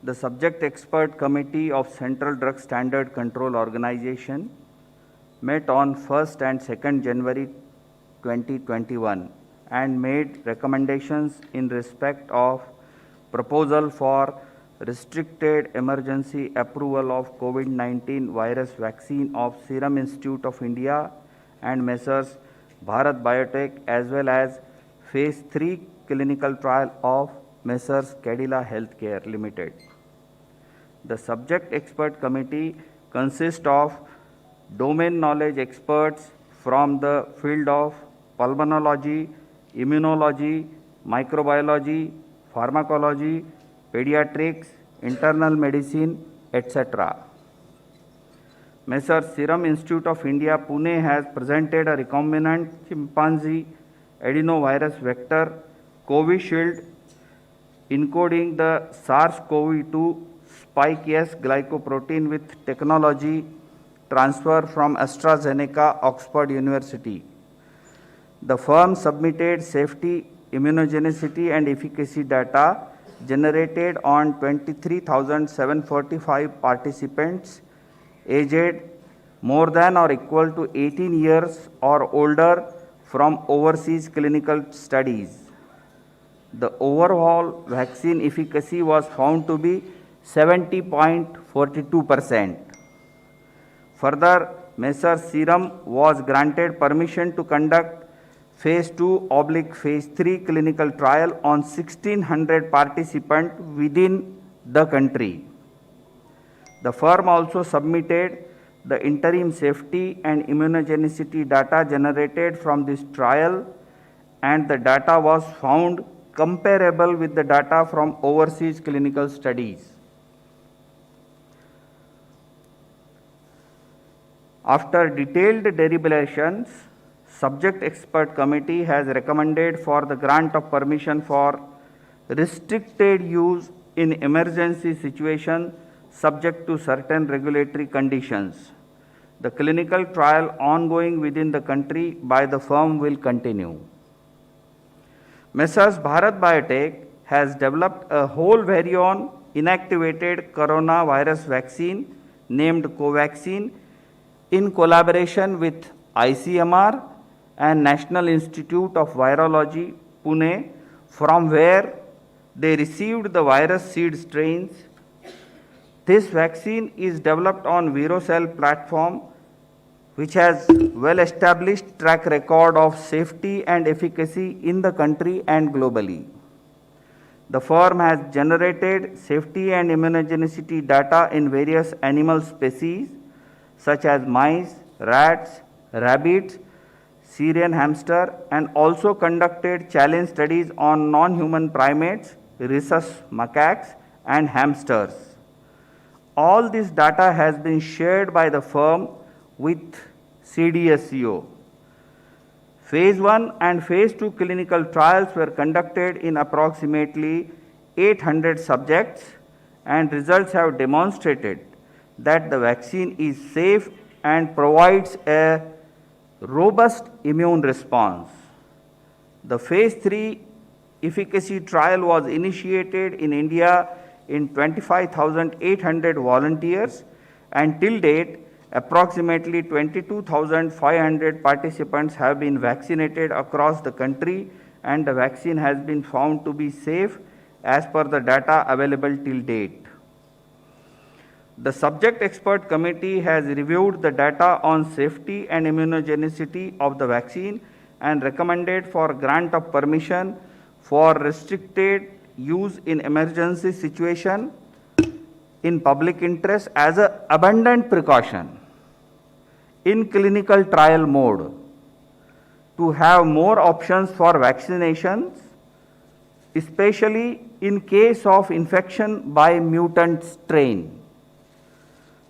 The subject expert committee of Central Drug Standard Control Organization met on 1st and 2nd January 2021 and made recommendations in respect of proposal for restricted emergency approval of COVID-19 virus vaccine of Serum Institute of India and Messrs. Bharat Biotech, as well as Phase 3 clinical trial of Messrs. Cadila Healthcare Limited. The subject expert committee consists of domain knowledge experts from the field of pulmonology, immunology, microbiology, pharmacology, pediatrics, internal medicine, etc. Messrs. Serum Institute of India, Pune has presented a recombinant chimpanzee adenovirus vector Covishield encoding the SARS-CoV-2 spike S glycoprotein with technology transfer from AstraZeneca, Oxford University. The firm submitted safety, immunogenicity and efficacy data generated on 23,745 participants aged more than or equal to 18 years or older from overseas clinical studies. The overall vaccine efficacy was found to be 70.42%. Further, Messrs. Serum was granted permission to conduct Phase 2/Phase 3 clinical trial on 1,600 participants within the country. The firm also submitted the interim safety and immunogenicity data generated from this trial, and the data was found comparable with the data from overseas clinical studies. After detailed deliberations, subject expert committee has recommended for the grant of permission for restricted use in emergency situation subject to certain regulatory conditions. The clinical trial ongoing within the country by the firm will continue. Messrs. Bharat Biotech has developed a whole virion inactivated coronavirus vaccine named Covaxin in collaboration with ICMR and National Institute of Virology, Pune, from where they received the virus seed strains. This vaccine is developed on Virocell platform, which has well-established track record of safety and efficacy in the country and globally. The firm has generated safety and immunogenicity data in various animal species such as mice, rats, rabbits, Syrian hamster, and also conducted challenge studies on non-human primates, rhesus macaques, and hamsters. All this data has been shared by the firm with CDSCO. Phase 1 and Phase 2 clinical trials were conducted in approximately 800 subjects, and results have demonstrated that the vaccine is safe and provides a robust immune response. The Phase 3 efficacy trial was initiated in India in 25,800 volunteers, and till date, approximately 22,500 participants have been vaccinated across the country, and the vaccine has been found to be safe as per the data available till date. The subject expert committee has reviewed the data on safety and immunogenicity of the vaccine and recommended for grant of permission for restricted use in emergency situation in public interest as an abundant precaution in clinical trial mode to have more options for vaccinations, especially in case of infection by mutant strain.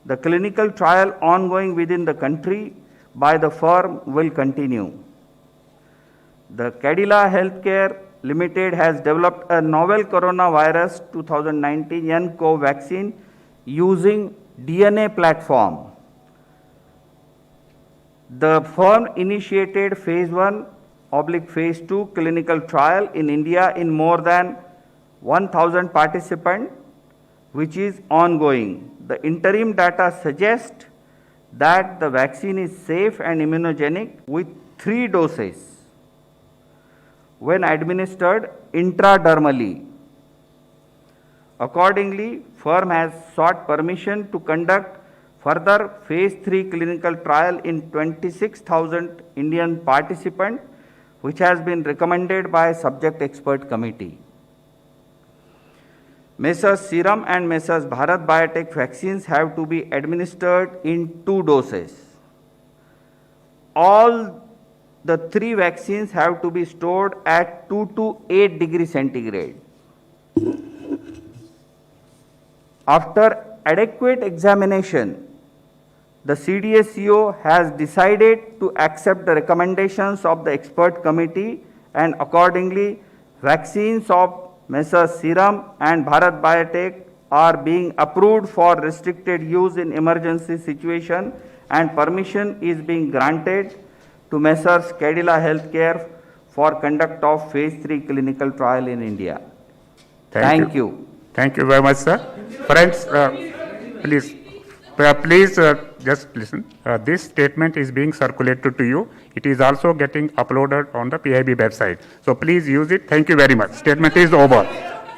The clinical trial ongoing within the country by the firm will continue. The Cadila Healthcare Limited has developed a novel coronavirus 2019 nCoV vaccine using DNA platform. The firm initiated Phase 1/Phase 2 clinical trial in India in more than 1,000 participants which is ongoing. The interim data suggests that the vaccine is safe and immunogenic with 3 doses when administered intradermally. Accordingly, firm has sought permission to conduct further phase 3 clinical trial in 26,000 Indian participants, which has been recommended by subject expert committee. Messrs Serum and Messrs Bharat Biotech vaccines have to be administered in 2 doses. All the 3 vaccines have to be stored at 2 to 8 degrees centigrade. After adequate examination, the CDSCO has decided to accept the recommendations of the expert committee, and accordingly, vaccines of Messrs Serum and Bharat Biotech are being approved for restricted use in emergency situation, and permission is being granted to Messrs Cadila Healthcare for conduct of phase 3 clinical trial in India. Thank you. Thank you very much, sir. Friends, please just listen. This statement is being circulated to you. It is also getting uploaded on the PIB website. So please use it. Thank you very much. Statement is over.